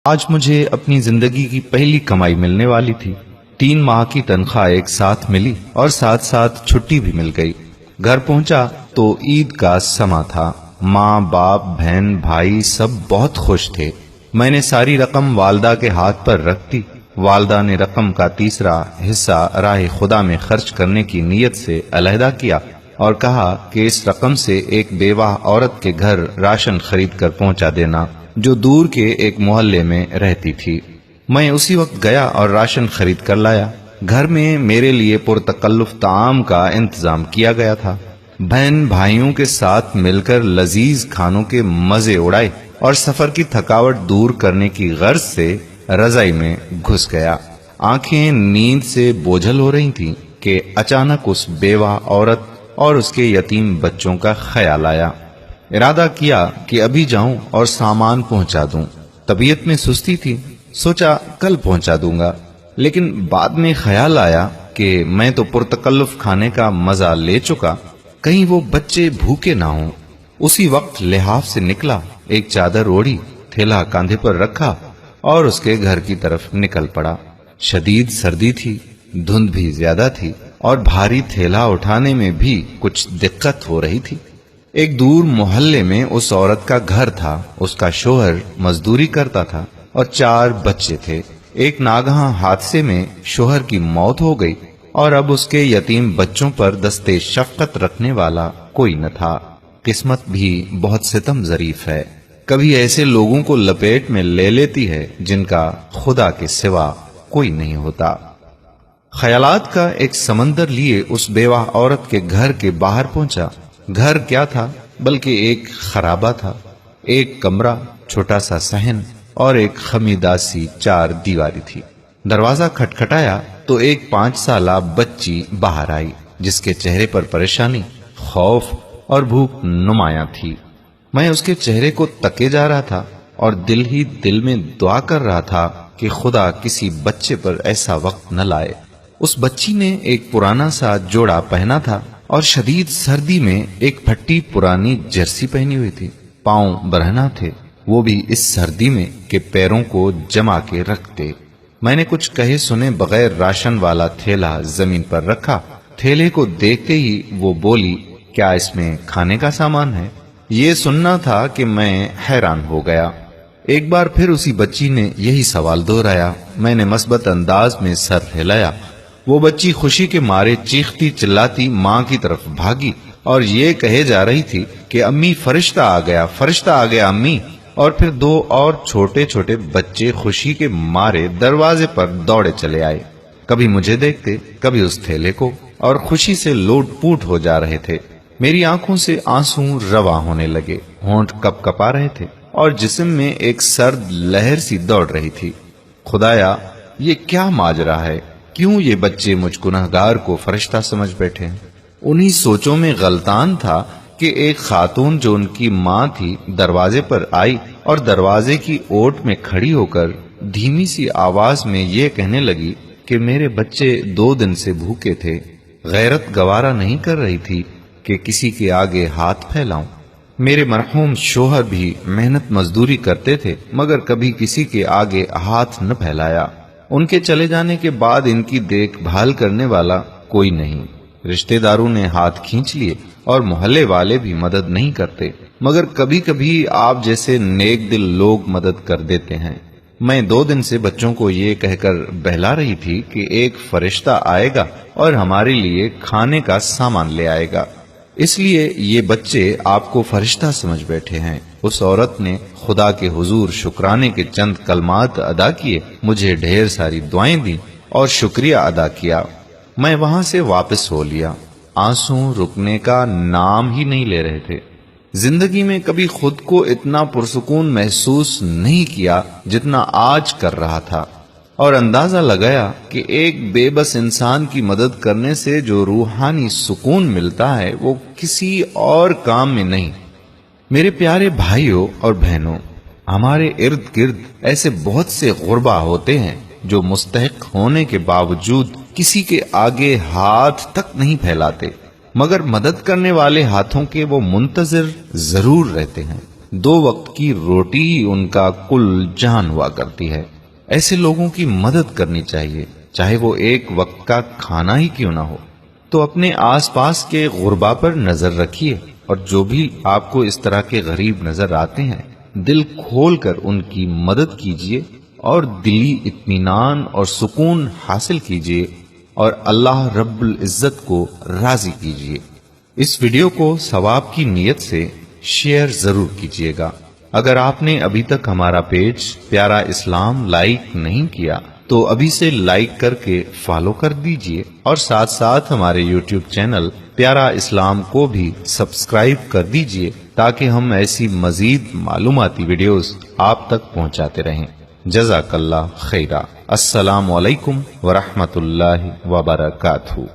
آج مجھے اپنی زندگی کی پہلی کمائی ملنے والی تھی۔ 3 ماہ کی تنخواہ ایک ساتھ ملی اور ساتھ ساتھ چھٹی بھی مل گئی۔ گھر پہنچا تو عید کا سما تھا۔ ماں، باپ، بہن، بھائی سب بہت خوش تھے۔ میں نے ساری رقم والدہ کے ہاتھ پر رکھ دی۔ والدہ نے رقم کا تیسرا حصہ راہ خدا میں خرچ کرنے کی نیت سے علیحدہ کیا اور کہا کہ اس رقم سے ایک بیوہ عورت کے گھر راشن خرید کر پہنچا دینا جو دور کے ایک محلے میں رہتی تھی۔ میں اسی وقت گیا اور راشن خرید کر لایا۔ گھر میں میرے لیے پرتکلف طعام کا انتظام کیا گیا تھا۔ بہن بھائیوں کے ساتھ مل کر لذیذ کھانوں کے مزے اڑائے اور سفر کی تھکاوٹ دور کرنے کی غرض سے رضائی میں گھس گیا۔ آنکھیں نیند سے بوجھل ہو رہی تھیں کہ اچانک اس بیوہ عورت اور اس کے یتیم بچوں کا خیال آیا۔ ارادہ کیا کہ ابھی جاؤں اور سامان پہنچا دوں۔ طبیعت میں سستی تھی، سوچا کل پہنچا دوں گا، لیکن بعد میں خیال آیا کہ میں تو پرتکلف کھانے کا مزہ لے چکا، کہیں وہ بچے بھوکے نہ ہوں۔ اسی وقت لحاف سے نکلا، ایک چادر اوڑھی، تھیلا کاندھے پر رکھا اور اس کے گھر کی طرف نکل پڑا۔ شدید سردی تھی، دھند بھی زیادہ تھی اور بھاری تھیلا اٹھانے میں بھی کچھ دقت ہو رہی تھی۔ ایک دور محلے میں اس عورت کا گھر تھا۔ اس کا شوہر مزدوری کرتا تھا اور 4 بچے تھے۔ ایک ناگہاں حادثے میں شوہر کی موت ہو گئی اور اب اس کے یتیم بچوں پر دستے شفقت رکھنے والا کوئی نہ تھا۔ قسمت بھی بہت ستم ظریف ہے، کبھی ایسے لوگوں کو لپیٹ میں لے لیتی ہے جن کا خدا کے سوا کوئی نہیں ہوتا۔ خیالات کا ایک سمندر لیے اس بیوہ عورت کے گھر کے باہر پہنچا۔ گھر کیا تھا بلکہ ایک خرابہ تھا۔ ایک کمرہ، چھوٹا سا صحن اور ایک خمیداسی 4 دیواری تھی۔ دروازہ کھٹکھٹایا تو ایک 5 سالہ بچی باہر آئی جس کے چہرے پر پریشانی، خوف اور بھوک نمایاں تھی۔ میں اس کے چہرے کو تکے جا رہا تھا اور دل ہی دل میں دعا کر رہا تھا کہ خدا کسی بچے پر ایسا وقت نہ لائے۔ اس بچی نے ایک پرانا سا جوڑا پہنا تھا اور شدید سردی میں ایک پھٹی پرانی جرسی پہنی ہوئی تھی۔ پاؤں برہنہ تھے، وہ بھی اس سردی میں کہ پیروں کو جما کے رکھتے۔ میں نے کچھ کہے سنے بغیر راشن والا تھیلا زمین پر رکھا۔ تھیلے کو دیکھتے ہی وہ بولی، کیا اس میں کھانے کا سامان ہے؟ یہ سننا تھا کہ میں حیران ہو گیا۔ ایک بار پھر اسی بچی نے یہی سوال دہرایا۔ میں نے مثبت انداز میں سر ہلایا۔ وہ بچی خوشی کے مارے چیختی چلاتی ماں کی طرف بھاگی اور یہ کہے جا رہی تھی کہ امی فرشتہ آ گیا، فرشتہ آ گیا امی۔ اور پھر 2 اور چھوٹے چھوٹے بچے خوشی کے مارے دروازے پر دوڑے چلے آئے، کبھی مجھے دیکھتے کبھی اس تھیلے کو، اور خوشی سے لوٹ پوٹ ہو جا رہے تھے۔ میری آنکھوں سے آنسو رواں ہونے لگے، ہونٹ کپ کپا رہے تھے اور جسم میں ایک سرد لہر سی دوڑ رہی تھی۔ خدایا، یہ کیا ماجرا ہے؟ کیوں یہ بچے مجھ گنہگار کو فرشتہ سمجھ بیٹھے ہیں؟ انہی سوچوں میں غلطان تھا کہ ایک خاتون جو ان کی ماں تھی دروازے پر آئی اور دروازے کی اوٹ میں کھڑی ہو کر دھیمی سی آواز میں یہ کہنے لگی کہ میرے بچے 2 دن سے بھوکے تھے۔ غیرت گوارا نہیں کر رہی تھی کہ کسی کے آگے ہاتھ پھیلاؤں۔ میرے مرحوم شوہر بھی محنت مزدوری کرتے تھے مگر کبھی کسی کے آگے ہاتھ نہ پھیلایا۔ ان کے چلے جانے کے بعد ان کی دیکھ بھال کرنے والا کوئی نہیں۔ رشتہ داروں نے ہاتھ کھینچ لیے اور محلے والے بھی مدد نہیں کرتے، مگر کبھی کبھی آپ جیسے نیک دل لوگ مدد کر دیتے ہیں۔ میں 2 دن سے بچوں کو یہ کہہ کر بہلا رہی تھی کہ ایک فرشتہ آئے گا اور ہمارے لیے کھانے کا سامان لے آئے گا، اس لیے یہ بچے آپ کو فرشتہ سمجھ بیٹھے ہیں۔ اس عورت نے خدا کے حضور شکرانے کے چند کلمات ادا کیے، مجھے ڈھیر ساری دعائیں دیں اور شکریہ ادا کیا۔ میں وہاں سے واپس ہو لیا۔ آنسو رکنے کا نام ہی نہیں لے رہے تھے۔ زندگی میں کبھی خود کو اتنا پرسکون محسوس نہیں کیا جتنا آج کر رہا تھا، اور اندازہ لگایا کہ ایک بے بس انسان کی مدد کرنے سے جو روحانی سکون ملتا ہے وہ کسی اور کام میں نہیں۔ میرے پیارے بھائیوں اور بہنوں، ہمارے ارد گرد ایسے بہت سے غربا ہوتے ہیں جو مستحق ہونے کے باوجود کسی کے آگے ہاتھ تک نہیں پھیلاتے، مگر مدد کرنے والے ہاتھوں کے وہ منتظر ضرور رہتے ہیں۔ 2 وقت کی روٹی ہی ان کا کل جان ہوا کرتی ہے۔ ایسے لوگوں کی مدد کرنی چاہیے، چاہے وہ 1 وقت کا کھانا ہی کیوں نہ ہو۔ تو اپنے آس پاس کے غربا پر نظر رکھیے، اور جو بھی آپ کو اس طرح کے غریب نظر آتے ہیں دل کھول کر ان کی مدد کیجیے اور دلی اطمینان اور سکون حاصل کیجیے اور اللہ رب العزت کو راضی کیجیے۔ اس ویڈیو کو ثواب کی نیت سے شیئر ضرور کیجیے گا۔ اگر آپ نے ابھی تک ہمارا پیج پیارا اسلام لائک نہیں کیا تو ابھی سے لائک کر کے فالو کر دیجیے، اور ساتھ ساتھ ہمارے یوٹیوب چینل پیارا اسلام کو بھی سبسکرائب کر دیجیے تاکہ ہم ایسی مزید معلوماتی ویڈیوز آپ تک پہنچاتے رہیں۔ جزاک اللہ خیرہ۔ السلام علیکم ورحمۃ اللہ وبرکاتہ۔